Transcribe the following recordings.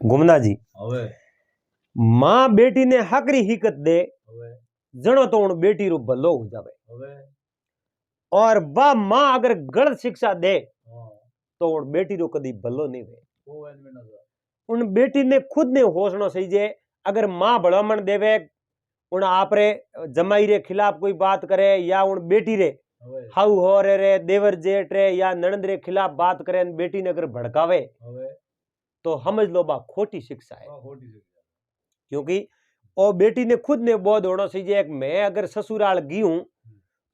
गुमना जी હવે मां बेटी ने हकरी हिकत दे હવે जनो तो उन बेटी रो भलो हो जावे। હવે और बा मां अगर गलत शिक्षा दे હા तो उन बेटी रो कदी भलो नहीं वे। ઓ એન મેના જા उन बेटी ने खुद ने होशनो सही जे अगर मां भलामण देवे उन आपरे जमाई रे खिलाफ कोई बात करे या उन बेटी रे હવે हाउ हो रे देवर जेठ रे या ननद रे खिलाफ बात करे बेटी ने अगर भड़कावे હવે तो समझ लो बा खोटी शिक्षा है। આ ખોટી છે क्योंकि और बेटी ने खुद ने बोध होना चाहिए कि मैं अगर ससुराल गई हूं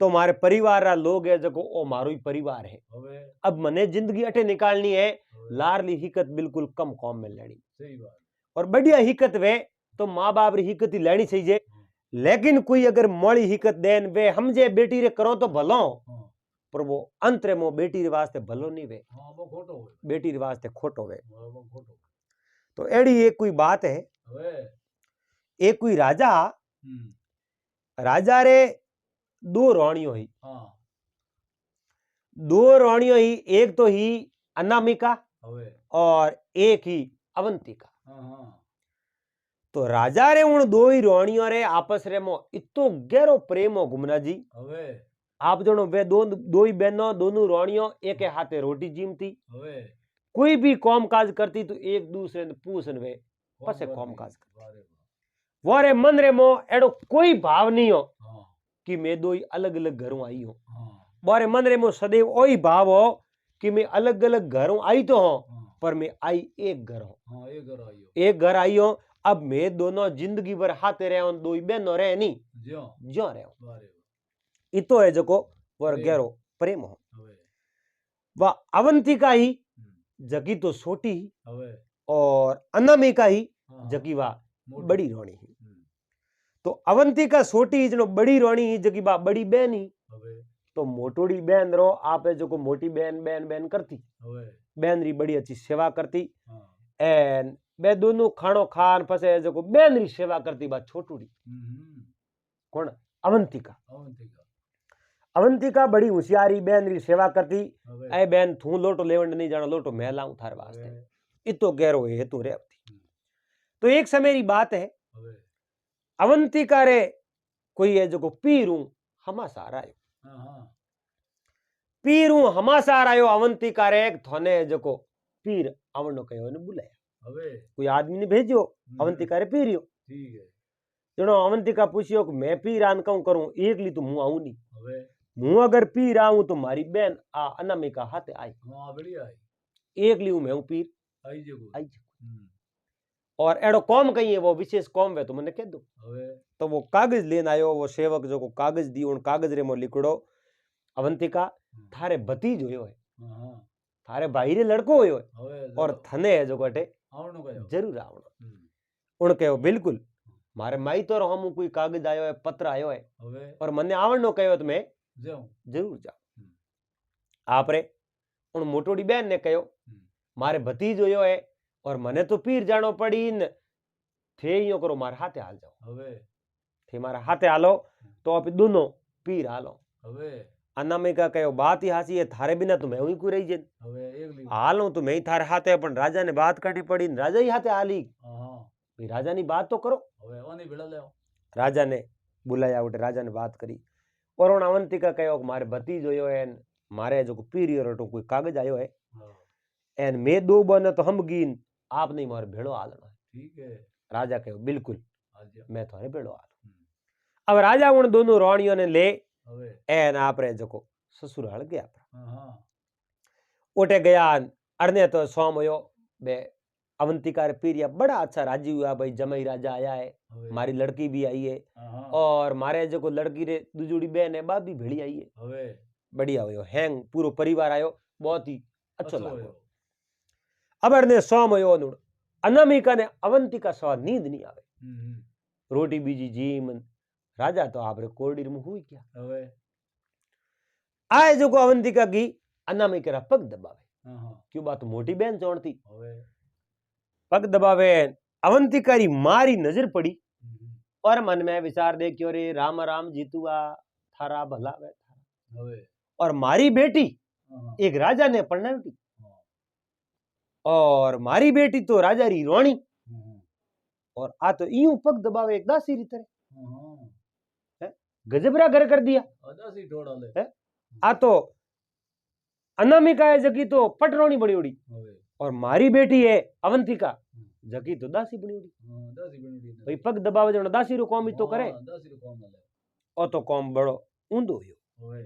तो हमारे परिवार रा लोग है जो ओ मारो ही परिवार है। હવે अब मने जिंदगी अटे निकालनी है હવે लारली हिकत बिल्कुल कम कौम में लेनी સહી વાત और बढ़िया हिकत वे तो माँ बाप री हिकत ही लेनी चाहिए। लेकिन कोई अगर मोड़ी हिकत देन वे हम जे बेटी रे करो तो भलो હા पर वो अंत रे मो बेटी रे वास्ते भलो नहीं वे, હા બહુ ખોટો હોય बेटी रे वास्ते खोटो वे। બહુ ખોટો तो एड़ी एक कोई बात है, હવે एक कोई राजा હમ राजा रे दो रानियों ही, હા दो रानियों ही, एक तो ही अनामिका હવે और एक ही अवंतिका। હા હા तो राजा रे उन दो ही रानियों रे आपस रे मो इतो गहरो प्रेम हो गुमना जी। હવે आप जनो वे दो ही बहनों दोनों रानियों एक हाथे रोटी जीमती, હવે कोई भी काम काज करती तो एक दूसरे ने पूछन वे पसे काम काज करती। વારે वारे मन रे मो एडो कोई भाव नहीं हो હા कि मैं दो ही अलग अलग घरों आई हूं। હા वारे मन रे मो सदैव वही भाव हो कि मैं अलग अलग घरों आई तो हूं હા पर मैं आई एक घर हूं, હા એ ઘર આવ્યો एक घर आई हूं। अब मैं दोनों जिंदगी भर हाथे रहे हूं, दो ही बहनों रहे नहीं જ્યો ज्यो रहे हूं। વારે इतो है जको वर प्रेम। गहरो प्रेम हो। હવે वह अवंतिका ही હમ जगी तो छोटी ही હવે और अनामिका ही હા जगी वा મોટી बड़ी रोणी ही। હમ तो अवंतिका छोटी ही जनो बड़ी रोणी ही जगी बा बड़ी बहन ही। હવે तो मोटोड़ी बहन रो आपे जो को मोटी बहन बहन बहन करती, હવે बहन री बड़ी अच्छी सेवा करती હા एन बे दोनों खानो खान पसे जो को बहन री सेवा करती बा छोटूड़ी હમ कौन अवंतिका। અવંતિકા अवंतिका बड़ी होशियारी बहन री सेवा करती। હવે ए बहन थू लोटो लेवंड नहीं जाना लोटो मैं लाऊं थारे वास्ते, હવે इतो गहरो है तू रे अपती। હમ तो एक समय री बात है હવે अवंतिका रे कोई है जो को पीरू हमासार आयो, હા હા पीरू हमासार आयो अवंतिका रे थोने जो को पीर आवनो कयो ने बुलाया। હવે कोई आदमी ने भेजो अवंतिका रे पीरियो ઠીક है जनो अवंतिका पूछियो कि मैं पीर आन कहूं करूं एकली तो मुं आऊं नहीं, હવે मुं अगर पीर आऊं तो मारी बहन आ अनामिका हाथे आई, હા बढ़िया है एकली हूं मैं हूं पीर आई जगो आई और एड़ो कौम कही है वो विशेष कौम वे तो मैंने कह दो। હવે तो वो कागज लेन आयो, वो सेवक जो को कागज दी उन कागज रे मो लिखड़ो अवंतिका थारे भतीज होयो है, હા હા थारे भाई रे लड़को होयो है હવે और थने है जो कटे આવણો કયો जरूर आवणो। उन कहो बिल्कुल मारे माई तो हम कोई कागज आयो है पत्र आयो है હવે और मने आवणो कहो तो मैं જાઉં जरूर जाऊं। आप रे उन मोटोड़ी बहन ने कहो मारे भतीज होयो है और मने तो पीर जानो पड़ी न थे यो करो मारे हाथे हाल जाओ, હવે थे मारे हाथे हालो तो आप दोनों पीर हालो। હવે अनामिका कहो बात ही हासी है थारे बिना तो मैं ही को रही जेन હવે એકલી हालू तो मैं ही थारे हाथे पण राजा ने बात करनी पड़ी न राजा ही हाथे हाली હા હા भाई राजा नी बात तो करो। હવે ઓની ભેળા લેવો राजा ने बुलाया उठे राजा ने बात करी और उन अवंतिका कहो कि मारे भतीज होयो है मारे जो पीरियो रटो कोई कागज आयो है હા एन मैं दो बने तो हम गीन आप नहीं मारे भेड़ो हालना है। ઠીક है राजा कहो बिल्कुल આજા मैं थारे भेड़ो हाल। अब राजा उन दोनों रानियों ने ले હવે एन आप रे जो ससुराल गया હા હા उठे गया अरने तो सोम होयो बे अवंतिका रे पीरिया बड़ा अच्छा राजी हुआ भाई जमाई राजा आया है, હવે मारी लड़की भी आई है હા હા और मारे जो को लड़की रे दूजोड़ी बहन है बा भी भेड़ी आई है। હવે बढ़िया हुयो हैंग पूरो परिवार आयो बहुत ही अच्छो અચ્છો लागो। હોયો अब अरने सोम होयो नुड़ अनामिका ने अवंतिका सवा नींद नहीं आवे, रोटी बीजी जीम राजा तो आपरे कोरडी में हुई क्या હવે आए जो को अवंतिका की अनामिका रा पग दबावे હા હા क्यों बात मोटी बहन जोड़ती હવે पग दबावे अवंतिका री मारी नजर पड़ी और मन में विचार दे क्यों रे राम राम जीतुआ थारा भला वे હવે और मारी बेटी હા હા एक राजा ने परणावती और मारी बेटी तो राजा री रोणी हम्म, और आ तो यूं पग दबावे एक दासी री तरह हम्म, है? गजबरा घर कर दिया अदासी ढोड़ा ले है? आ तो अनामिका है जकी तो पटरोणी बनी उड़ी હવે और मारी बेटी है अवंतिका जकी तो दासी बनी उड़ी દાસી બની ગઈ भाई पग दबावे जण दासी रो काम ही तो करे દાસી નું કામ હાલે ओ तो काम बड़ो ऊंधो हुयो હવે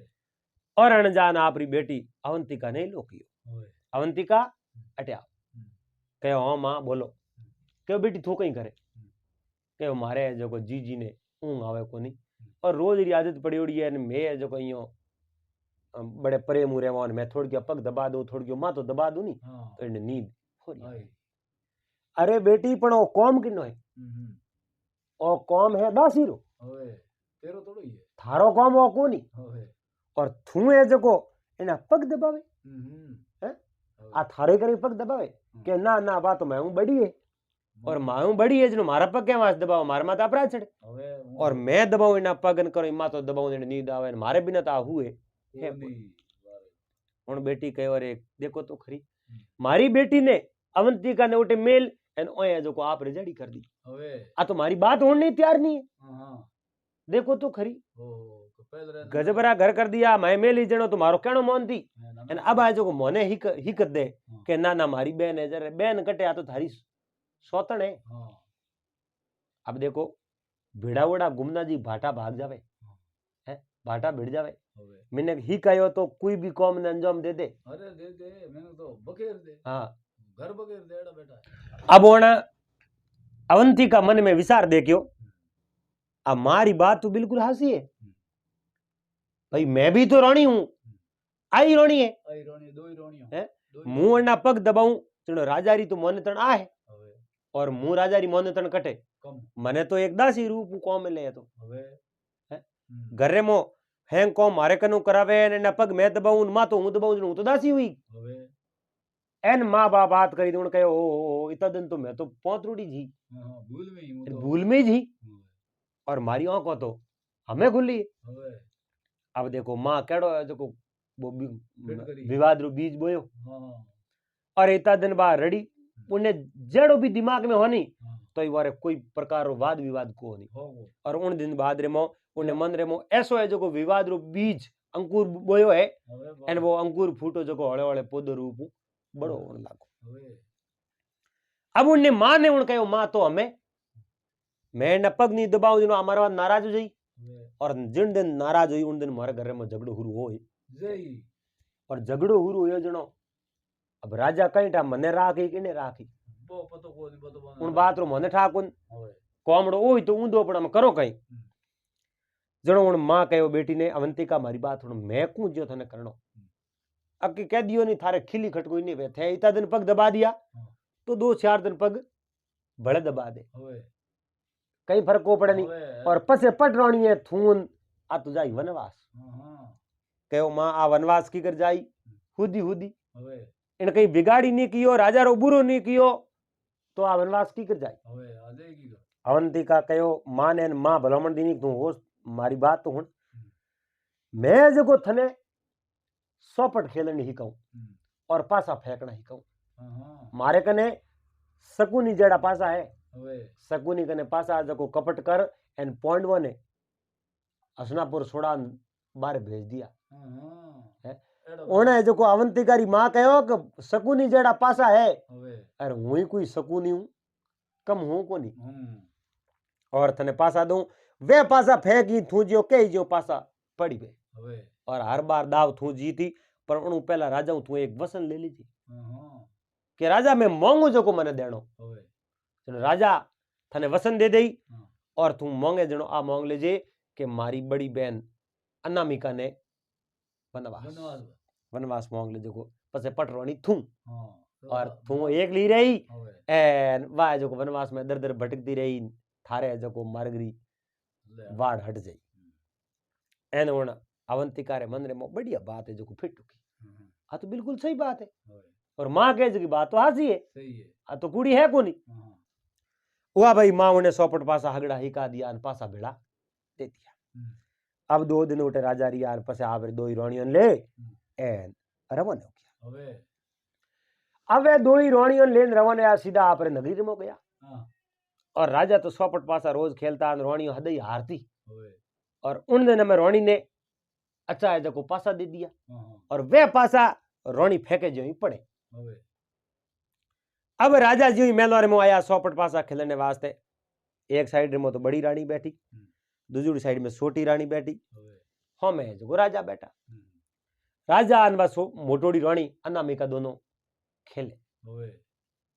और अनजान आपरी बेटी अवंतिका ने लोकियो હવે अवंतिका अटे आओ कहो हाँ मां बोलो कहो बेटी थू कहीं करे कहो मारे जो जीजी ने ऊँग आवे को नहीं और रोज री आदत पड़ी उड़ी है मैं जो इयो बड़े प्रेम उ रहवा मैं थोड़ी के पग दबा दू थोड़ी के मां तो दबा दू नहीं હા तो इन्हें नींद हो रही હાય अरे बेटी पण ओ कौम किनो है ओ कौम है दासी रो હવે તેરો થોડો ઈ હે थारो कौम ओ कोनी હવે और थू है जो एना पग दबावे હમ है आ थारे करे पग दबावे के ना ना बा तो मैं हूं बड़ी है और मां बड़ी है जनो मारा पग के वास दबाव मारे माता अपराध छड़े હવે और मैं दबाऊ इना पग न करो मां तो दबाऊ ने नींद आवे ने मारे बिना तो आ हुए है કોની हुण बेटी कहो अरे देखो तो खरी मारी बेटी ने अवंतिका ने उठे मेल एन ओए जो को आप रिजड़ी कर दी હવે आ तो मारी बात होने तैयार नहीं है હા હા देखो तो खरी ઓ કપેલ રે गजबरा घर कर दिया मैं मेल ही जणो तो मारो कहणो मोन थी एन अब आ जो मोने हिकत दे के ना ना मारी बहन है जरे बहन कटे आ तो थारी सौतन है હા अब देखो भिड़ावड़ा गुमना जी भाटा भाग जावे है भाटा भिड़ जावे હવે मैंने ही कहो तो कोई भी कौम ने अंजाम दे दे અરે દે દે મેને તો બકેર દે हाँ ઘર બકેર દેડા બેટા अब होना अवंतिका मन में विचार देखियो अब मारी बात तो बिल्कुल हासी है भाई मैं भी तो रानी हूं आई रानी है આઈ રોણી દોઈ રોણીઓ हैं? દોઈ मुंह अना पग दबाऊं चलो राजा री तो मोने तण आ है હવે और मुंह राजा री मोने तण कटे કમ मने तो एक दासी रूप कौम ले तो હવે હે? घरे मो हैंग कौम मारे कनु करावे ने ना पग मैं दबाऊं मां तो हूं दबाऊं हूं तो दासी हुई હવે एन माँ बाप बात करी तो कहो ओ इतना दिन तो मैं तो पोतरूड़ी जी હા હા ભૂલ મે હું તો भूल में जी હવે और मारी आंखों तो हमें खुली है। હવે अब देखो माँ केड़ो है जो वो फिट करी। विवाद रो बीज बोयो હા और इतना दिन बाद रड़ी उन्हें जड़ो भी दिमाग में होनी હા तो ये वारे कोई प्रकार रो वाद विवाद को नहीं હો और उन दिन बाद रे मो उन्हें मन रे मो ऐसो है जो को विवाद रो बीज अंकुर बोयो है હવે एन वो अंकुर फूटो जो को हळे हळे पौधो रूप बड़ो होने लागो હવે अब उन्हें माँ ने उन कहो माँ तो हमें मैं न पग नहीं दबाऊ जिनो हमारे बाद नाराज हो जाई હવે और जिन दिन नाराज हुई उन दिन मारे घर में झगड़ो हुरु हो જઈ और झगड़ो हुरु हो जनो अब राजा कहीं टा मने राखी कि ने राखी બો પતો કોની બતો उन बात रो मने ठाकुन હવે कोमड़ो ओई तो ऊंधो पण हम करो कहीं जनो उन मां कहो बेटी ने अवंतिका मारी बात हुन मैं कू जो थने करनो अके कह दियो नहीं थारे खिली खटकोई नहीं वे थे इतना दिन पग दबा दिया तो 2-4 दिन पग बड़े दबा दे હવે कहीं फर्क को पड़े नहीं હવે और पसे पटरानी है थून आ तू जाई वनवास હા હા कहो मां आ वनवास की कर जाई हुदी हुदी હવે इन कहीं बिगाड़ी नहीं कियो राजा रो बुरो नहीं कियो तो आ वनवास की कर जाई હવે આજે કી કર अवंतिका कहो मां ने मां भलामण दीनी तू होश मारी बात तो हुन मैं जको थने सोपट खेलनी ही कहूं और पासा फेंकना ही कहूं હા હા मारे कने सकुनी जेड़ा पासा है હવે सकुनी कने पासा जको कपट कर एन पॉइंटवा ने हसनापुर छोड़ा बाहर भेज दिया હા હા है એડો ओने जको अवंतिका री मां कहो कि सकुनी जेड़ा पासा है હવે अरे हुई कोई सकुनी हूं कम हूं कोनी હમ और थने पासा दूं वे पासा फेंकी थू जो कही जो पासा पड़ी गए હવે और हर बार दाव थू जीती पर उन पहला राजा तू एक वसन ले लीजिए હા હા कि राजा मैं मांगू जो को मने देनो હવે चलो राजा थने वसन दे दई हाँ। और तू मांगे जनो आ मांग लेजे कि मारी बड़ी बहन अनामिका ने वनवास વનવાસ वनवास मांग लेजे को पसे पटरोनी थू હા और तू एक ली रही હવે एन वाह जो को वनवास में दर दर भटकती रही थारे जो को मार्गरी લે वाड़ हट जाई एन उन अवंतिका रे मन रे मो बढ़िया बात है जो को फिट की હમ, आ तो बिल्कुल सही बात है હવે और माँ कहे की बात तो हासी है સહી હે आ तो कुड़ी है कोनी હા हुआ भाई माँ उन्हें सौपट पासा हगड़ा हिका दिया और पासा भेड़ा दे दिया હમ, अब 2 दिन उठे राजा रिया और पसे आप दो ही रोनियन ले एन रवन हो गया હવે अब वे दो ही रोणियों लेन रवाना या सीधा आपरे नगरी में गया हाँ और राजा तो सौपट पासा रोज खेलता और रोणियों हदई हारती होवे और उन दिन में रोणी ने अच्छा है जो पासा दे दिया हाँ और वे पासा रोणी फेंके जो ही पड़े। होवे अब राजा जी मेलवार में आया सौपट पासा खेलने वास्ते। एक साइड में तो बड़ी रानी बैठी, दूसरी साइड में छोटी रानी बैठी, होवे हम है जो राजा बैठा। हम्म, राजा अनवा मोटोड़ी रानी अनामिका दोनों खेले होवे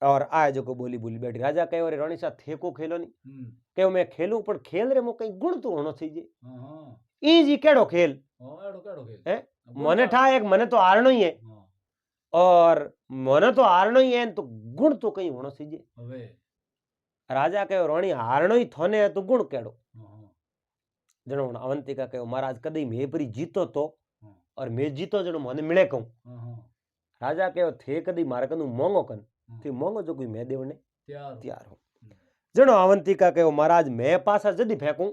और आए जो को बोली बोली बैठी। राजा कहे अरे रानी साहब थे को खेलो नहीं, कहो मैं खेलूं पर खेल रे मो कई गुण तो होना चाहिए। हाँ हाँ ई जी केड़ो खेल हाँ एड़ो केड़ो खेल है, गुण मने का- ठा एक मने तो हारनो ही है हाँ और मने तो हारनो ही है तो गुण तो कई होना चाहिए। होवे राजा कहो रानी हारनो ही थोने है तो गुण केड़ो। हाँ हाँ जनो अवंतिका कहो महाराज कदी मैं परी जीतो तो हाँ और मैं जीतो जनो मने मिले कहूं। हाँ हाँ राजा कहो थे कदी मारे कनु मोंगो कन हाँ, थी मोंगो जो कोई मैं देवने तैयार हो। तैयार हो। हम्म, जनो अवंतिका कहो महाराज मैं पासा जदी फेंकूं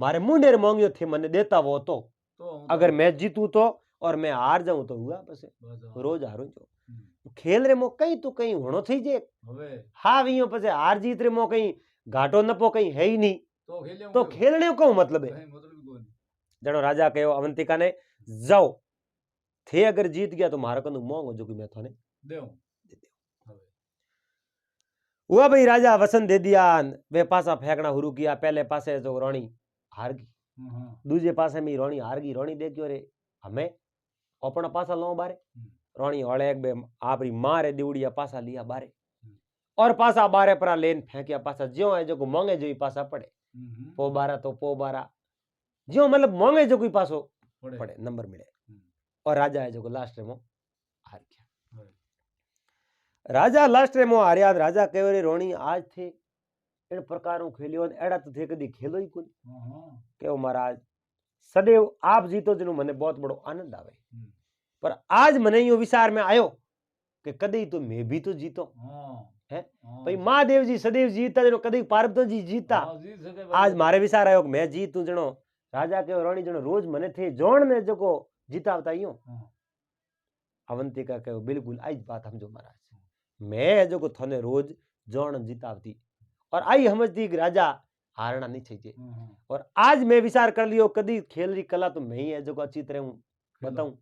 मारे मुंडेर मोंगियो थे मने देता वो तो तो हम अगर तो- मैं जीतू तो और मैं हार जाऊं तो हुआ बस बस, हाँ, रोज हारू जो हम्म, खेल रे मो कई तो कई होनो थी जे होवे हाँ वियो पछे हार जीत रे मो कई घाटो नपो कई है ही नहीं तो खेले तो खेलने को मतलब है। मतलब कोई नहीं जनो राजा कहो अवंतिका ने जाओ थे अगर जीत गया तो मारा कनु मोंगो जो कि मैं थाने देव दे दे। होवे हुआ भाई राजा वसन दे दिया वे पासा फेंकना शुरू किया। पहले पासे जो रानी हार गई, हाँ दूसरे पासे में रानी हार गई। रानी देखियो रे हमें अपना पासा लो बारे रानी हड़े एक बे आपरी मां रे दिवड़िया पासा लिया बारे और पासा बारे परा लेन फेंकिया पासा ज्यो है जो मोंगे जो ही पासा पड़े पो बारा तो पो बारा ज्यो मतलब मोंगे जो कोई पासो पड़े नंबर मिले और राजा है जो लास्ट में हार गया। राजा लास्ट में हारिया। राजा कहो रे रोणी आज थे इन प्रकार खेलियो एड़ा तो थे कदी खेलो ही कोई। कहो महाराज सदैव आप जीतो जनु मने बहुत बड़ो आनंद आवे पर आज मने यो विचार में आयो कि कदी तो मैं भी तो जीतो है भाई महादेव जी सदैव जीता जनो कदी पार्वती जी जीता। आज मारे विचार आयो कि मैं जीतू जनो राजा के रानी जनो रोज मने थे जोन ने जो को जीतावता यूं। अवंतिका कहो बिल्कुल आज बात समझो महाराज मैं जो को थने रोज जोन जीतावती और आई समझती कि राजा हारना नहीं चाहिए और आज मैं विचार कर लियो कदी खेल री कला तो मैं ही है जो को अच्छी तरह बताऊं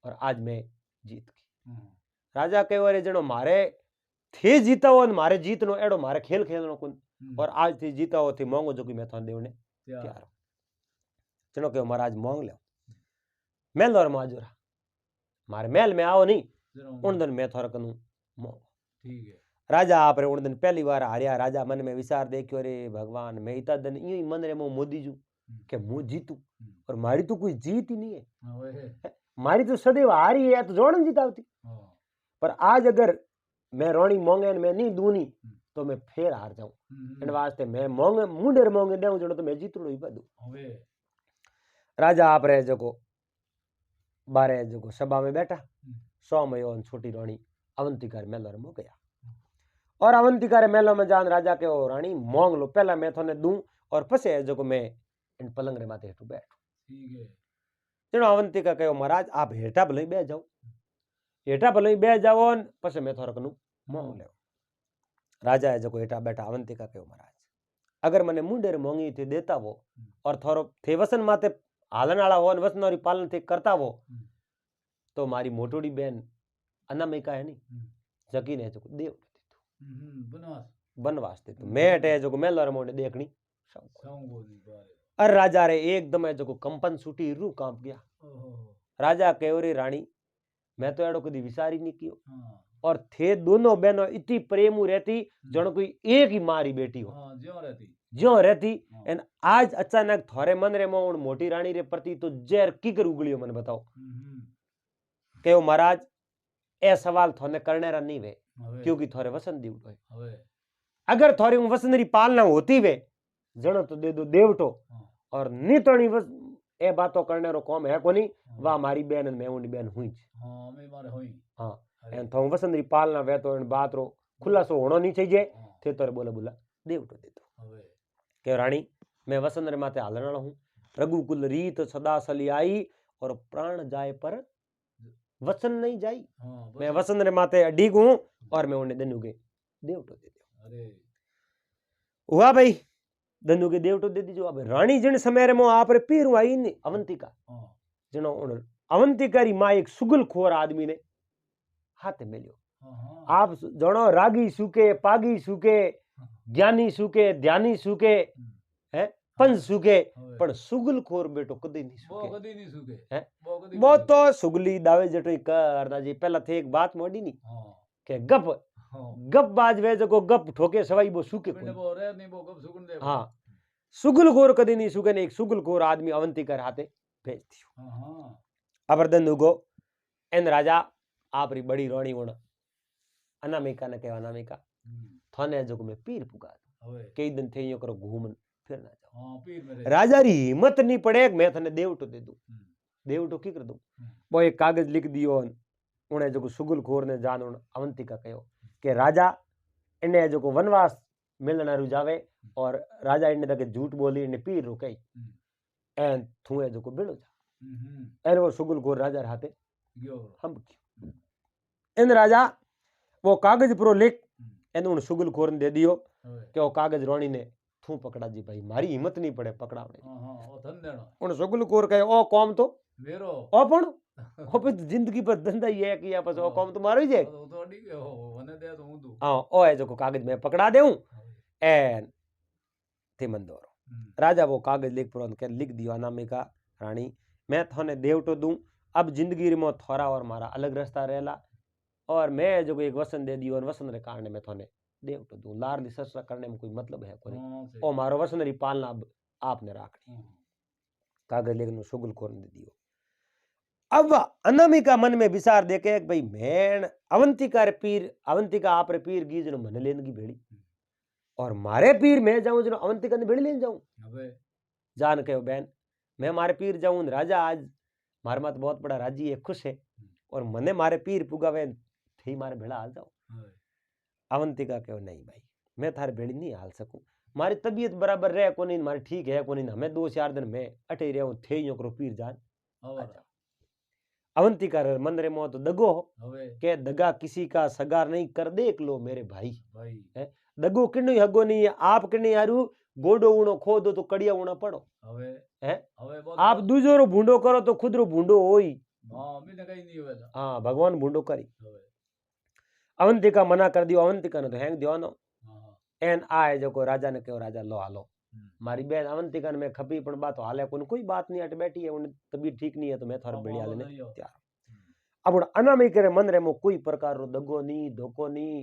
और आज मैं जीत गई। राजा कहो अरे जनो मारे थे जीता हो मारे जीतनो एड़ो मारे खेल खेलनो कोन और आज थी जीता हो थी मोंगो जो कि मैं थाने देवने तैयार हूं। चलो कहो महाराज मोंग लो मेल और माजूरा मारे मेल में आओ नहीं उन दिन मैं थोड़ा कनु मोंग ठीक है। राजा आप रे उन दिन पहली बार हारिया। राजा मन में विचार देखियो रे भगवान मैं इतना दिन यूं ही मन रे मो मोदी जू के मु जीतू और मारी तो कोई जीत ही नहीं है मारी तो सदैव हारी है तो जोड़न जीतावती पर आज अगर मैं रोणी मोंगे मैं नहीं दूनी तो मैं फिर हार जाऊं इन वास्ते मैं मोंगे मुंडेर मोंगे देऊं जड़ो तो मैं जीतड़ो ही बदू। राजा आप रहे जो को बारे जो को सभा में बैठा सौ मयो छोटी रानी अवंतिका मेलो में गया और अवंतिका रे मेलो में जान राजा के ओ रानी मोंग लो पहला मैं थोने दूं और पसे जो को मैं इन पलंग रे माथे हेठू बैठू। ठीक है। तेणो अवंतिका कहो महाराज आप हेठा भले बे जाओ हेठा भले बे जाओ पसे मैं थोड़ा कनु मोंग ले। राजा है जो हेठा बैठा अवंतिका कहो महाराज अगर मने मुंडेर मोंगी थी देता वो और थोरो थे वसन माते हालन वाला हो वसन और पालन थे करता वो तो मारी मोटोड़ी बहन अनामिका है नहीं जकी ने जो देव बनवास थे तो मैं हटे जो मेलर मोने देखनी अर राजा रे एकदम है जो कंपन छूटी रू कांप गया। राजा कहो रे रानी मैं तो एड़ो कदी विचार ही नहीं कियो और थे दोनों बहनों इतनी प्रेमू रहती जनो कोई एक ही मारी बेटी हो ज्यो रहती एन आज अचानक थोरे मन रे मोन मोटी रानी रे प्रति तो जहर किकर उगलियो मन बताओ। कहो महाराज ए सवाल थोने करने रा नहीं वे क्योंकि थोरे वसन दी उठो अगर थोड़ी वसन री पालना होती वे जनो तो दे दो देवटो और नीतणी वस ए बातों करने रो कौम है कोनी वा मारी बहन मैं उन बहन हुई हां एन थो वसन री पालना वे तो इन बात रो खुलासो होनो नहीं चाहिए थे तोरे बोले बोला देवटो दे दो के रानी मैं वसन रे माथे हालण वाला हूं रघुकुल रीत सदा सली आई और प्राण जाए पर वसन नहीं जाई हाँ मैं बस वसन रे माते अडीग हूं और मैं उन्हें दनु के देवटो दे दियो अरे हुआ भाई दनु के देवटो दे दीजो अब रानी जिन समय रे मो आप रे पीर आई ने अवंतिका हाँ जनो उन अवंतिका री मां एक सुगलखोर आदमी ने हाथे मेलियो हाँ हाँ आप जनो रागी सूके पागी सूके ज्ञानी सूके ध्यानी सूके है पंच सूके હવે पण सुगलखोर बेटो कदी नहीं બહુ सूके કદી નહીં સુકે હે? બહુ કદી वो નહીં तो सुगली दावे जटो करता जी पहला थे एक बात मोड़ी नहीं સુકે. હા के गप હા गप बाज वे जो गप ठोके सवाई वो सूके આપણે कोई બહુ રહે નહીં બહુ ગપ સુકન દે हाँ सुगलखोर कदी नहीं सूके ने एक सुगलखोर आदमी अवंतिका रे हाथे भेज दियो હા હા अबरदन दुगो एन राजा आप री बड़ी रोणी वण अनामिका ने कहवा अनामिका थाने जो मैं पीर पुगा હવે कई दिन थे यो करो घूमन फिर ना जाओ હા પીર મેરે राजा री हिम्मत नहीं पड़े कि मैं थने देवटो दे दूं देवटो की कर दूं वो एक कागज लिख दियो उन्हें जो सुगलखोर ने जान उन अवंतिका कहो कि राजा इन्हें जो वनवास मिलना रु जावे और राजा इन्हें तक झूठ बोली इन्हें पीर रो कही एन थुए जो बेड़ो जा एन वो सुगलखोर राजा रे हाथे ગયો हम इन राजा वो कागज पूरो लिख एन उन सुगलखोर ने दे दियो હવે कि वो कागज रोणी ने थू पकड़ा जी भाई मारी हिम्मत नहीं पड़े पकड़ावने હા હા ઓ ધન દેણો उन सुगलखोर कहे ओ कौम तो મેરો ओ पण ओ पे जिंदगी पर धंधा ही है कि या बस ओ कौम तो मारो ही जे તો તો અડી ગયો મને દે તો હું દઉં हां ओ है जो कागज में पकड़ा देऊं एन थी मंदोरो राजा वो कागज लिख पुरो के लिख दियो अनामिका रानी मैं थाने देवटो दूं अब जिंदगी में थोड़ा और मारा अलग रास्ता रहेला और मैं जो एक वसन दे दियो और वसन रे कारण मैं थाने देवटो दूं लार ससरा करने में कोई मतलब है कोई હા છે ओ मारो वसन री पालना अब आपने राखनी હા कागज लेकिन सुगलखोर ने दे दियो अब अनामिका मन में विचार देके भाई मैं अवंतिका रे पीर अवंतिका आप रे पीर गीज ने मन लेन की भेड़ी और मारे पीर मैं जाऊं जो अवंतिका ने भेड़ी लेन जाऊं હવે जान कहो बहन मैं मारे पीर जाऊं राजा आज मारे मत बहुत बड़ा राजी है खुश है और मने मारे पीर पुगावे थे मारे भेड़ा हाल जाओ હવે अवंतिका कहो नहीं भाई मैं थारे भेड़ी नहीं हाल सकूं मारी तबीयत बराबर रहे को नहीं मारी ठीक है को नहीं हमें 2-4 दिन में अटे रहूं थे यो करो पीर जान હવે अवंतिका रे मन रे मो तो दगो हो હવે के दगा किसी का सगार नहीं कर देख लो मेरे भाई ભાઈ है दगो किन्नु हगो नहीं है आप किन्ने यारू गोडो ऊणो खो दो तो कड़िया ऊणा पड़ो હવે है હવે બહુ आप दूजो रो भूंडो करो तो खुद रो भूंडो होई હા બીને કઈ નહીં હવે हाँ भगवान भूंडो करी હવે अवंतिका मना कर दियो अवंतिका ने तो हैंग दियो नो હા હા एन आए जो को राजा ने कहो राजा लो हालो मारी बहन अवंतिका ने मैं खपी पण बात हाले कोई बात नहीं अट बैठी है उन तबीयत ठीक नहीं है तो मैं थारे बढ़िया लेने तैयार अब उन अनामिका रे मन रे मो कोई प्रकार रो दगो नहीं धोखो नहीं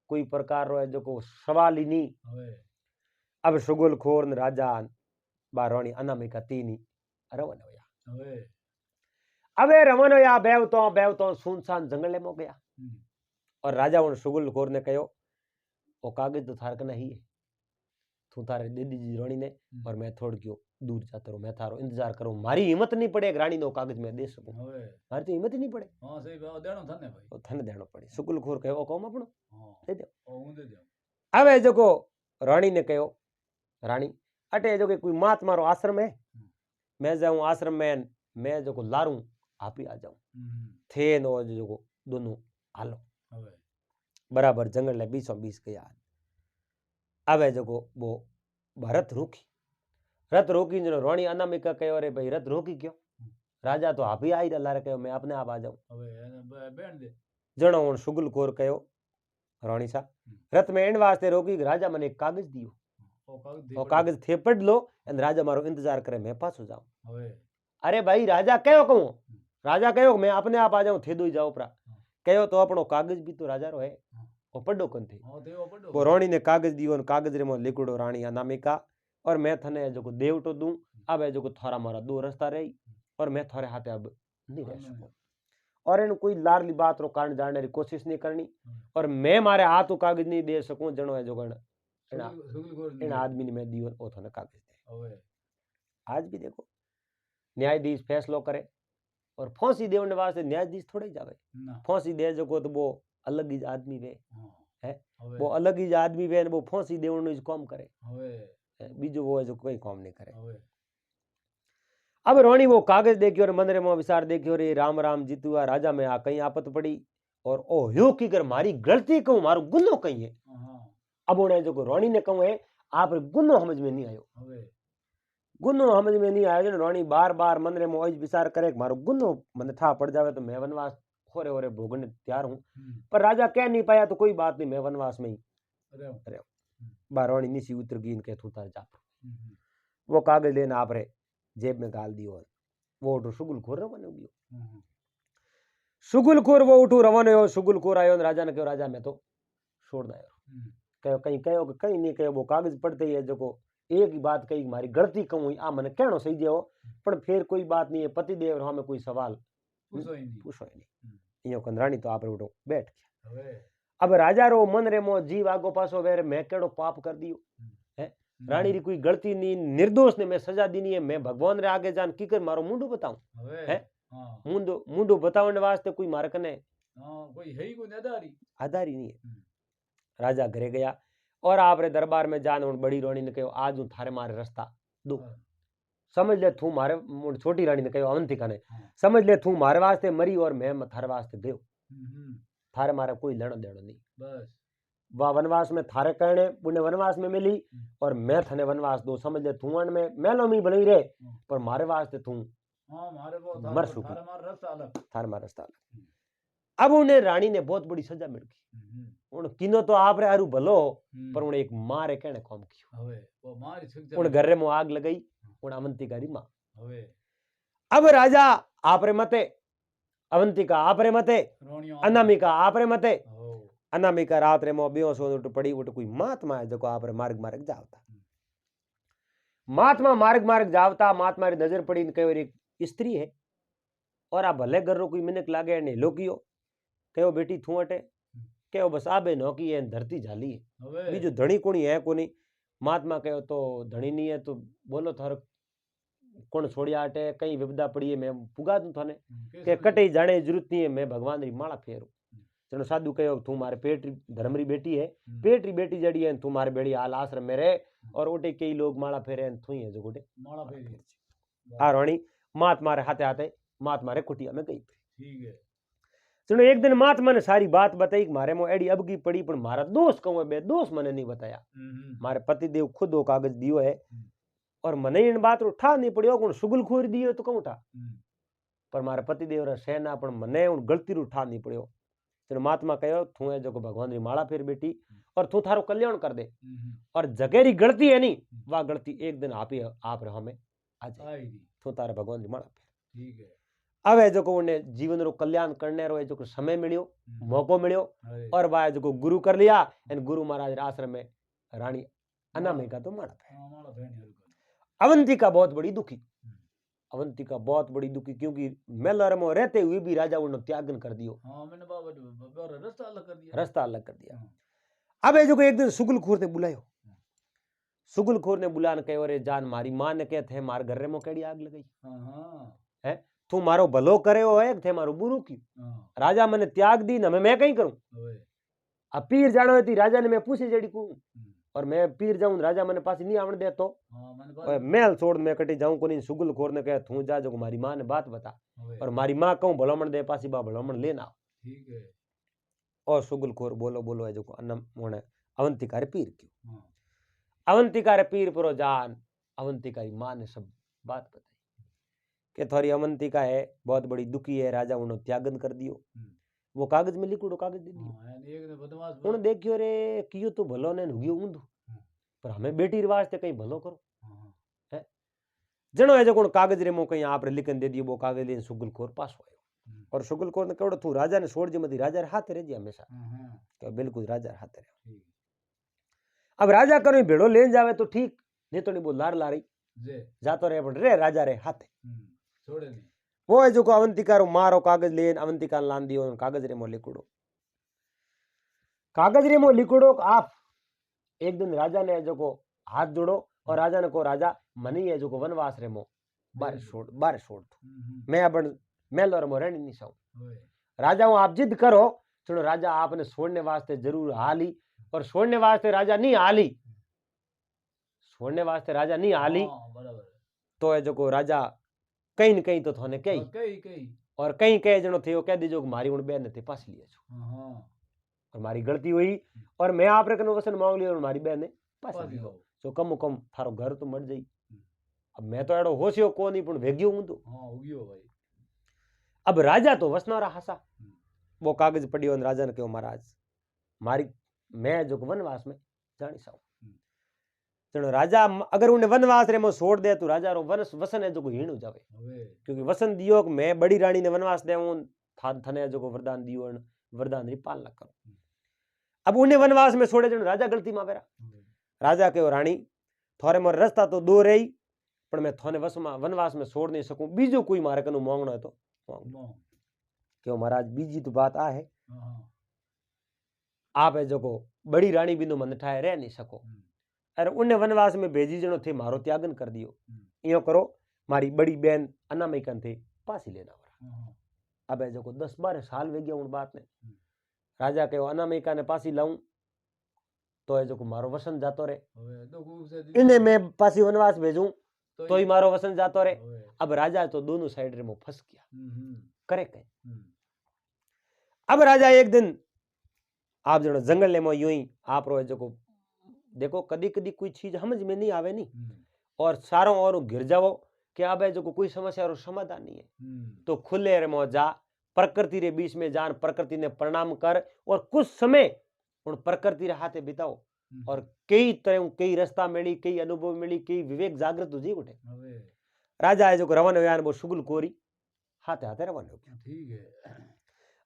कोई प्रकार रो जो को सवाल ही नहीं હવે अब सुगलखोर ने राजा बारोणी अनामिका तीनी रवन होया હવે अबे रवन होया बेवतो सुनसान जंगल में गया और राजा उन सुगलखोर ने कहो वो कागज तो थार कने ही है तू थारे दीदी जी रानी ने और मैं थोड़ क्यों दूर जाता रहूं मैं थारो इंतजार करूं मारी हिम्मत नहीं पड़े एक रानी नो कागज में दे सकूं હવે मारी तो हिम्मत ही नहीं पड़े હા સહી ભાવ દેણો થને ભાઈ तो थन देनो पड़े सुगलखोर कहो ओ कौम अपनो હા दे दो ઓ હું દે દઉં अबे जो रानी ने कहो रानी अटे जो कोई महात्मा रो आश्रम है मैं जाऊं आश्रम में मैं जो लारूं आप ही आ जाऊं थे नो जो दोनों हालो હવે बराबर जंगल ने 20 गया आवे जो वो रथ रोकी जो रोणी अनामिका कहो अरे भाई रथ रोकी क्यों राजा तो आप ही आई लारे कहो मैं अपने आप आ जाऊं હવે એને બેન દે जनो उन सुगलखोर कहो रोणी सा रथ में एंड वास्ते रोकी राजा मने एक कागज दियो ઓ કાગજ દે वो कागज थे पढ़ लो एंड राजा मारो इंतजार करे मैं पासो जाऊं હવે अरे भाई राजा कहो कहूं राजा कहो मैं अपने आप आ जाऊं थे दो ही जाओ परा कहो तो अपनो कागज भी तो राजा रो है वो पढ़ो कन थे હા દેવો પડો वो रोणी ने कागज दियो कागज रे मो लिखड़ो रानी अनामिका और मैं थने जो देवटो दूं अब है जो थारा मारा दो रास्ता रही और मैं थारे हाथे अब नहीं रह सकूं और इन कोई लारली बात रो कारण जानने की कोशिश नहीं करनी और मैं मारे हाथ कागज नहीं दे सकूं जनो है जो गण સુગલખોર इन आदमी ने मैं दियो ओ थने कागज दे હવે आज भी देखो न्यायाधीश फैसलो करे और फांसी देने वास्ते न्यायाधीश थोड़े जावे ના फांसी दे जो तो वो अलग ही आदमी वे હા है હવે वो अलग ही आदमी वे वो फांसी देवनो काम करे હવે बीजो वो है जो कोई काम नहीं करे હવે अब रोणी वो कागज देखियो रे मंदरे में विचार देखियो रे राम राम जीतुआ राजा में आ कहीं आपत पड़ी और ओ ह्यो की कर मारी गलती कहूं मारो गुनो कहीं है। अब उन्हें जो रोणी ने कहूं है आप गुनो समझ में नहीं आयो, गुनो समझ में नहीं आयो जो रोणी बार बार मंदरे में विचार करे मारो गुनो मन था पड़ जावे तो मैं वनवास होरे होरे भोगने तैयार हूं, पर राजा कह नहीं पाया तो कोई बात नहीं मैं वनवास में ही रहो। बारोणी निसी उतर गई इनके थू तार जा वो कागज लेना आप रे जेब में गाल दियो वो उठो सुगुलखोर रवाना हो सुगुलखोर वो उठो रवाना हो सुगुलखोर आयो राजा ने कहो राजा मैं तो छोड़ दायो कहो कहीं नहीं कहो वो कागज पढ़ते ही है जो एक ही बात कही मारी गलती कहूं आ मैंने कहनो सही जे हो पर फिर कोई बात नहीं है पति देव हमें कोई सवाल पूछो ही नहीं यो कंदराणी तो आप उठो बैठ गया। अब राजा रो मन रे मो जीव आगो पासो वेर मैं केड़ो पाप कर दियो है रानी री कोई गलती नहीं निर्दोष ने मैं सजा दीनी है मैं भगवान रे आगे जान की कर मारो मुंडू बताऊं है मुंडू बतावने वास्ते कोई मारे कने कोई है ही कोई आधारी नहीं है। राजा घरे गया और आप रे दरबार में जान बड़ी रानी ने कहो आज हूं थारे मारे रास्ता दो समझ ले तू मारे छोटी रानी ने कहो अवंतिका ने समझ ले तू मारे वास्ते मरी और मैं थारे वास्ते गयो थारे मारे कोई लेनो देनो नहीं बस वह वनवास में थारे कहने पुण्य वनवास में मिली और मैं थने वनवास दो समझ ले तू में मेलो में भले रहे पर मारे वास्ते तू मर सुखी थारे मारे रास्ता अलग। अब उन्हें रानी ने बहुत बड़ी सजा मिल गई उन किनो तो आप रे हारू भलो पर उन्हें एक मां रे कहने काम कियो उन घर रे में आग लगाई उन अवंतिका री मां। अब राजा आप रे मते अवंतिका आप रे मते अनामिका आप रे मते अनामिका रात रे मो बेहोश हो उठ पड़ी उठ कोई महात्मा है जो आप रे मार्ग मार्ग जावता महात्मा मार्ग जावता महात्मा री नजर पड़ी कहो एक स्त्री है और आ भले घर रो कोई मिनक लागे ने लोकियो कहो बेटी थू अटे कहो बस आबे नौकी है धरती झाली है बीजो धणी कोनी है कोनी महात्मा कहो तो धणी नहीं है तो बोलो थार कौन छोड़िया अटे कई विपदा पड़ी है मैं पुगा दूं थाने के कटे जाने जरूरत नहीं है मैं भगवान री माला फेरू चलो साधु कहो तू मारे पेट धर्म री बेटी है पेट री बेटी जड़ी है तू मारे बेड़ी हाल आश्रम में रहे और ओटे कई लोग माला फेरे तू ही है जो गोटे माला फेरी आ रानी महात्मा रे हाथे हाथे महात्मा रे कुटिया में गई ठीक है। चलो एक दिन महात्मा ने सारी बात बताई मारे मो एडी अबकी पड़ी पर मारा दोस्त कहूं बे दोस्त मने नहीं बताया मारे पति देव खुद वो कागज दियो है और मने इन बात रो ठा नहीं पड़ियो कौन सुगुलखोर दियो तो कहूं ठा पर मारे पति देव रा सेना पण मने उन गलती रो ठा नहीं पड़ियो। चलो महात्मा कहो तू है जो भगवान री माला फेर बेटी और तू थारो कल्याण कर दे और जगह री गलती है नहीं वह गलती एक दिन आप ही आप रे हमें आ जाए तू तारे भगवान री माला फेर ठीक है। अब है जो उन्हें जीवन रो कल्याण करने रो जो समय मिलियो मौको मिलियो और वह जो गुरु कर लिया एन गुरु महाराज आश्रम में रानी अनामिका तो माला अवंतिका बहुत बड़ी दुखी अवंतिका बहुत बड़ी दुखी क्योंकि मेलर में रहते हुए भी राजा उन्होंने त्यागन कर दियो रास्ता अलग कर दिया। अब है जो एक दिन सुगुलखोर ने बुलायो सुगुलखोर ने बुलान कहो रे जान मारी मां ने कहे थे मार घर में केड़ी आग लगाई है तू मारो भलो करे हो है थे मारो बुरो की राजा मैंने त्याग दी ना मैं कहीं करूं अब पीर जानो थी राजा ने मैं पूछे जड़ी को और मैं पीर जाऊं राजा मैंने पास नहीं आवण दे तो महल छोड़ मैं कटी जाऊं को नहीं सुगुलखोर ने कहे तू जा जो मारी मां ने बात बता और मारी मां कहूं भलामण दे पासी बा भलामण लेना ठीक है। और सुगुलखोर बोलो बोलो है जो अन्नम मोने अवंतिका रे पीर क्यों अवंतिका रे पीर पुरो जान अवंतिका की मां ने सब बात बताई कि थोड़ी अवंतिका है बहुत बड़ी दुखी है राजा उन्होंने त्यागन कर दियो वो कागज में लिखूड़ो कागज दे दियो उन देखियो रे कियो तो भलो ने हुगियो ऊंधो पर हमें बेटी रिवाज ते कहीं भलो करो है जनो है जो कोन कागज रे मो कहीं आप रे लिखन दे दियो वो कागज लेन सुगुलखोर पास होयो और सुगुलखोर ने कहड़ो तू राजा ने छोड़ जे मती राजा रे हाथ रे जी हमेशा तो बिल्कुल राजा रे हाथ रे। अब राजा करो भेड़ो लेन जावे तो ठीक नहीं तो नहीं बोल लार लारी जातो रे पण रे राजा रे हाथे छोड़े नहीं वो है जो को अवंतिका रो मारो कागज लेन अवंतिका लान दियो कागज रे मो लिखुड़ो आप एक दिन राजा ने जो को हाथ जोड़ो और राजा ने को राजा मनी है जो को वनवास रे मो बारिश छोड़ दो मैं अपन मेल और मो रहनी नहीं साऊं राजा हूं आप जिद करो चलो राजा आपने छोड़ने वास्ते जरूर हाली और छोड़ने वास्ते राजा नहीं हाली छोड़ने वास्ते राजा नहीं हाली तो है जो को राजा कहीं न कहीं तो थाने कही कई कई और कहीं कहे जनो थे कह दीजो कि मारी उन बहन ने पास लिया छो हाँ और मारी गलती हुई और मैं आप रे कनो वसन मांग लियो और मारी बहन ने पास पास लियो लियो तो कम कम थारो घर तो मर जाई अब मैं तो एड़ो होशियो को नहीं पण भेग्यो हूं तो हाँ हो गयो भाई अब राजा तो वसनारा हासा वो कागज पढ़ियो और राजा ने कहो महाराज मारी मैं जो वनवास में जानी साऊ तेणु राजा अगर उन्हें वनवास रे मो छोड़ दे तो राजा रो वसन है जो हीण हो जावे क्योंकि वसन दियो कि मैं बड़ी रानी ने वनवास देऊं थने जो वरदान दियो वरदान री पालना करो अब उन्हें वनवास में छोड़े तेणु राजा गलती में बेरा राजा कहो रानी थोड़े मोर रास्ता तो दो रही पर मैं थोने वनवास में छोड़ नहीं सकूं बीजो कोई मारे कनु मांगना है तो मांग क्यों महाराज बीजी तो बात आ है आप है जो को बड़ी रानी बिंदु मन ठाए रह नहीं सको अरे उन्हें वनवास में भेजी जनो थे मारो त्यागन कर दियो यो करो मारी बड़ी बहन अनामिका थे पासी लेना वाला अब है जो को 10-12 साल वे गया उन बात ने राजा कहो अनामिका ने पासी लाऊं तो है जो को मारो वसन जातो रे इन्हें मैं पासी वनवास भेजूं तो ही मारो वसन जातो रे अब राजा तो दोनों साइड रे मो फंस गया करे कहे अब राजा एक दिन आप जनो जंगल में यूं ही आप रो जो को देखो कदी कदी कोई चीज समझ में नहीं आवे नहीं और सारों और घिर जाओ कि अब है जो कोई समस्या रो समाधान नहीं है तो खुले रे मो जा प्रकृति रे बीच में जान प्रकृति ने प्रणाम कर और कुछ समय उन प्रकृति रे हाथे बिताओ और कई तरह कई रास्ता मिली कई अनुभव मिली कई विवेक जागृत हो जी उठे राजा है जो रवन व्यान वो शुगल कोरी हाथे हाथे रवन हो गया ठीक है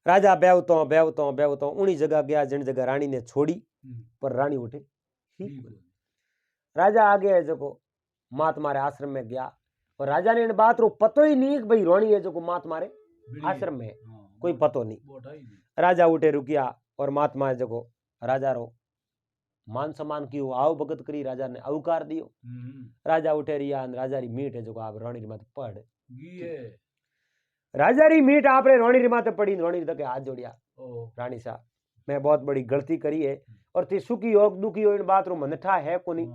राजा बेवतो उन्हीं जगह गया जिन जगह रानी ने छोड़ी पर रानी उठे राजा आगे है जो महात्मा रे आश्रम में गया और राजा ने इन बात रो पतो ही नहीं कि भाई रोणी है जो महात्मा रे आश्रम में कोई पतो नहीं राजा उठे रुकिया और महात्मा जो राजा रो मान सम्मान कियो आओ भगत करी राजा ने अवकार दियो राजा उठे रिया राजा री मीट है जो आप रोणी री माते पढ़ राजा री मीट आप रे रोणी री माते पड़ी रोणी तक हाथ जोड़िया रानी साहब मैं बहुत बड़ी गलती करी है और ती सुखी हो दुखी हो इन बात रो मनठा है कोनी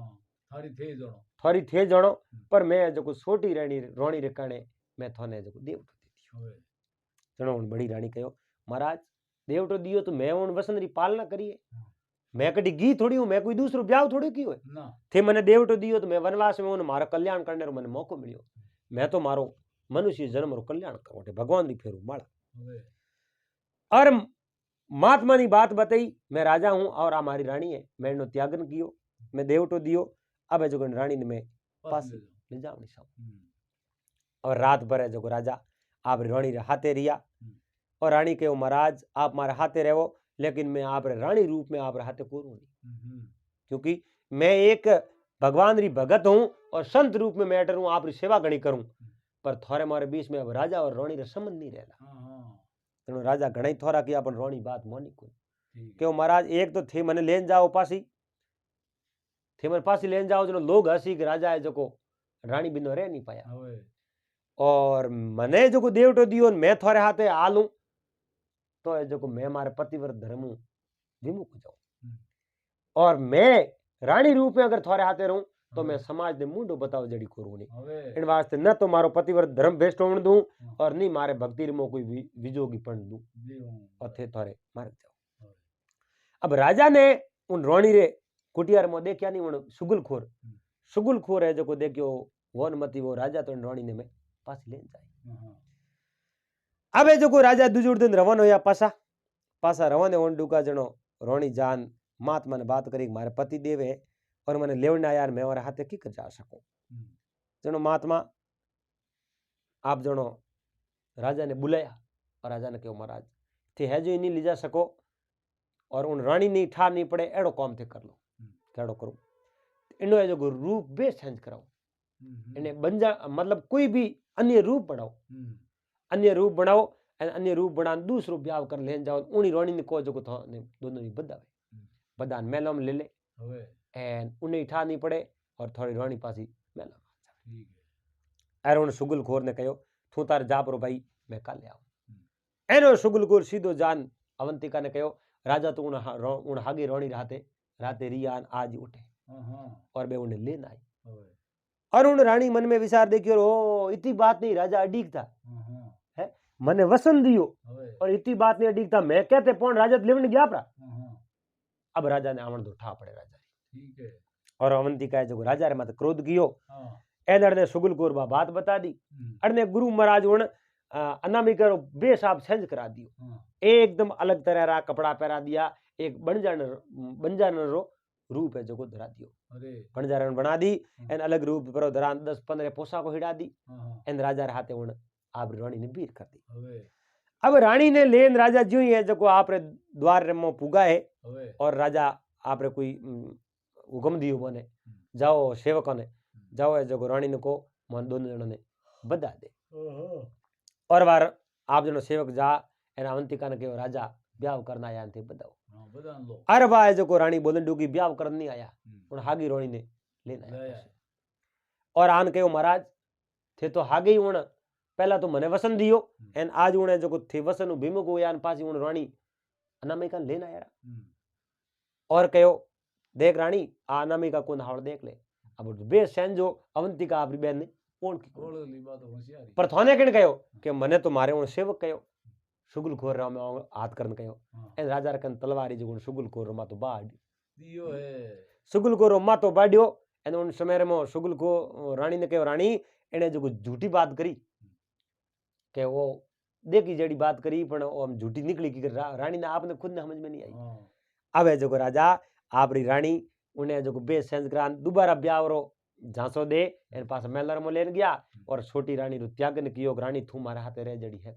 थारी थे जणो पर मैं जो छोटी रानी रोणी रे काने मैं थाने जो देवटो दी जणो बड़ी रानी कहो महाराज देवटो दियो तो मैं उन वसन री पालना करिए मैं कभी गी थोड़ी हूं मैं कोई दूसरो ब्याह थोड़ी की हो थे मने देवटो दियो तो मैं वनवास में मारा कल्याण करने रो मने मौको मिलियो मैं तो मारो मनुष्य जन्म रो कल्याण करो भगवान री फेरू माला और महात्मा की बात बताई मैं राजा हूं और हमारी रानी है मैं इनो त्यागन कियो मैं देवटो दियो अब है जो रानी ने मैं पास ले जावनी साहब और रात भर है जो राजा आप रानी रे हाथे रिया और रानी कहो महाराज आप मारे हाथे रहो लेकिन मैं आप रानी रूप में आप हाथे को नहीं क्योंकि मैं एक भगवान री भगत हूं और संत रूप में मैं डरूं आप री सेवा गणी करूं पर थोड़े मारे बीच में अब राजा और रानी रे संबंध नहीं रहला तेणु राजा घना ही थोड़ा कि अपन रोणी बात मोनी को क्यों महाराज एक तो थे मने लेन जाओ पासी थे मन पासी लेन जाओ जो लोग हसी कि राजा है जो रानी बिनो रह नहीं पाया और मने जो देवटो दियो मैं थोड़े हाथे आलू तो है जो मैं मारे पतिव्रत धर्म विमुख जाऊं और मैं रानी रूप में अगर थोड़े हाथे रहूं तो मैं समाज ने मुंडो बताओ जड़ी करूं नहीं इन वास्ते न तो मारो पतिव्रत धर्म बेस्ट होने दूं और नहीं मारे भक्ति में कोई विजोगी पण दूं और थे थोड़े मार जाओ अब राजा ने उन रोणी रे कुटियार में देखा नहीं उन सुगुलखोर है जो देखियो वन मती वो राजा तो रोणी ने मैं पास ले जाए अब है जो राजा दूजोड़ दिन रवन होया पासा रवन होने डूका जनो रोणी जान महात्मा ने बात करी मारे पति देव है और मैंने लेवना यार मैं और हाथे की कर जा सकूं जनो महात्मा आप जनो राजा ने बुलाया और राजा ने कहो महाराज थे है जो इन्हीं ले जा सको और उन रानी नहीं ठा नहीं पड़े एड़ो काम थे कर लो केड़ो करूं इनो है जो रूप बे चेंज कराओ इन्हें बन जा मतलब कोई भी अन्य रूप बनाओ अन्य रूप बना दूसरो ब्याह कर लेन जाओ उन्हीं रानी ने को जो दोनों ही बदान मेलम ले ले एंड उन्हें ठा नहीं पड़े और थोड़ी रानी पासी मेला अरुण सुगुलखोर ने कहो तू तार जापरो भाई मैं काले आऊं एनो सुगुलखोर सीधो जान अवंतिका ने कहो राजा तो उन हागी रानी राते रियान आज उठे और मैं उन्हें लेना आई और उन रानी मन में विचार देखियो ओ इतनी बात नहीं राजा अडीक था है मने वसन दियो और इतनी बात नहीं अडीक था मैं कहते पौन राजा लेवन गया परा अब राजा ने आवण दो ठा पड़े राजा ठीक है और अवंतिका जो राजा रे मत क्रोध कियो एनर ने सुगुल कोर बात बता दी अड़ने गुरु महाराज उन अनामिका रो बेसाब सेंज करा दियो एकदम अलग तरह रा कपड़ा पहरा दिया एक बंजान रो रूप है जो को धरा दियो बंजारण बना दी एन अलग रूप पर धरा 10-15 पोशाको हिड़ा दी एन राजा रे हाथे उन आप रानी ने बीर कर दी अब रानी ने लेन राजा ज्यों ही है जो आप रे द्वार रे मो पुगा है और राजा आप रे कोई हुक्म दियो बने जाओ सेवकों ने जाओ है जो रानी ने को मन दोनों जनों ने बधा दे और बार आप जनो सेवक जा एना अवंतिका ने कहो राजा ब्याह करना आया थे बताओ अरे बा जो को रानी बोलन डूकी ब्याह करने नहीं आया उन हागी रोणी ने लेना आया और आन कहो महाराज थे तो हागी उन पहला तो मने वसन दियो एन आज उन जो को थे वसन भीमुक हो यान पासी उन रानी अनामिका लेना आया और कहो देख रानी आ अनामिका को हावड़ देख ले अब बे सैन जो अवंतिका आपरी बहन ने कोण की पर थाने किन कहो कि मने तो मारे उन सेवक कहो सुगुल खोर रा में हाथ करन कहो एन राजा रकन तलवारी जो सुगुल खोर मा तो बाड दियो है सुगुल को मा तो बाड्यो एन उन समय रे मो सुगुल को रानी ने कहो रानी एने जो झूठी बात करी के वो देखी जड़ी बात करी पण ओ झूठी निकली की रानी ने आपने खुद ने समझ में नहीं आई अब है जो राजा आपरी रानी उन्हें जो बे सेंस करान दोबारा ब्याह रो झांसो दे एन पास मेलर में लेन गया और छोटी रानी रो त्यागन कियो रानी थू मारे हाथे रह जड़ी है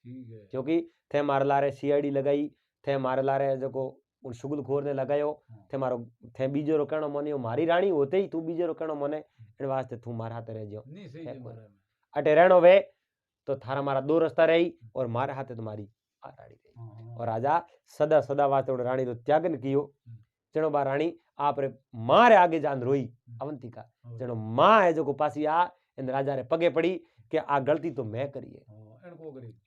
ठीक है क्योंकि थे मार लारे सीआईडी लगाई थे मार लारे जो को उन सुगुल खोर ने लगायो थे मारो थे बीजो रो कहणो मनियो मारी रानी होते ही तू बीजो रो कहणो मने इन वास्ते थू मारे हाथे रह जियो नहीं सही अटे रहणो वे तो थारा मारा दो रास्ता रही और मारे हाथे तुम्हारी आ रानी रही और राजा सदा सदा वास्ते उन रानी रो त्यागन कियो जनो बा रानी आप रे मां रे आगे जान रोई अवंतिका जनो मां है जो को पासी आ इन राजा रे पगे पड़ी कि आ गलती तो मैं करी है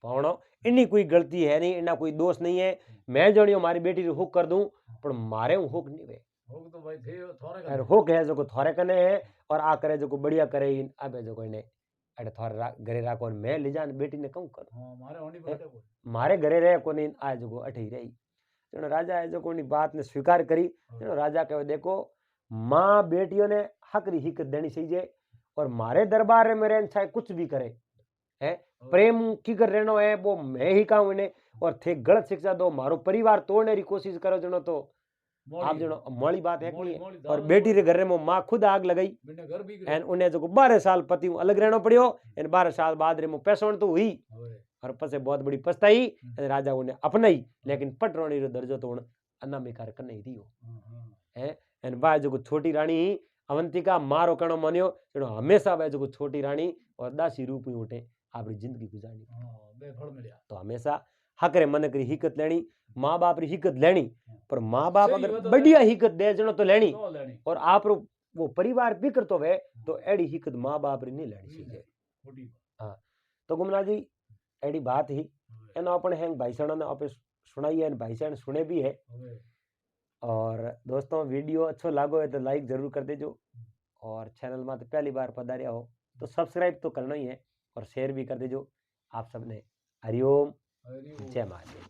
पावणो इन्नी कोई गलती है नहीं इन्ना कोई दोष नहीं है मैं जणियो मारी बेटी रे हुक कर दूं पर मारे हूं हुक नहीं वे हुक तो भाई थे थोरे कने हुक है जो को थोरे कने है और आ करे जो को बढ़िया करे अबे जो को ने अरे थोरे घरे राखो मैं ले जान बेटी ने कहूं कर मारे होनी बेटे को मारे घरे रहे कोनी आ जो को अठी रही जनो राजा है जो कोनी बात ने स्वीकार करी जनो राजा कहे देखो मां बेटियों ने हकरी हिकत देनी चाहिए और मारे दरबार में रहन चाहे कुछ भी करे है प्रेम की कर रहनो है वो मैं ही कहूं इन्हें और थे गलत शिक्षा दो मारो परिवार तोड़ने की कोशिश करो जनो तो आप जनो मोड़ी बात है कि और बेटी रे घर में मां खुद आग लगाई एन उन्हें जो 12 साल पति अलग रहना पड़ियो एन 12 साल बाद रे मो पैसोण तो हुई और पसे बहुत बड़ी पछताई राजा उन्हें अपनाई लेकिन पटरोणी रो दर्जो तो अनामिका कर नहीं दियो है एन बा जो छोटी रानी अवंतिका मारो कणो मनियो जनो हमेशा बे जो छोटी रानी और दासी रूप ही उठे आपरी जिंदगी गुजारनी बेफल मिलिया तो हमेशा हकरे मन करी हिकत लेनी माँ बाप री हिकत लेनी पर माँ बाप अगर बढ़िया हिकत दे जनो तो लेनी और आप वो परिवार बिकर तो वे तो एड़ी हिकत माँ बाप री नहीं लेनी चाहिए हाँ तो गुमना जी एड़ी बात ही एनो अपन हैंग भाईसण ने आपे सुनाई है भाईसण सुने भी है और दोस्तों वीडियो अच्छो लागो है तो लाइक जरूर कर देजो और चैनल में तो पहली बार पधारिया हो तो सब्सक्राइब तो करना ही है और शेयर भी कर दीजो आप सबने हरिओम जय महादेव।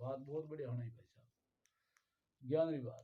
बात बहुत बढ़िया होनी भाई साहब ज्ञान की बात।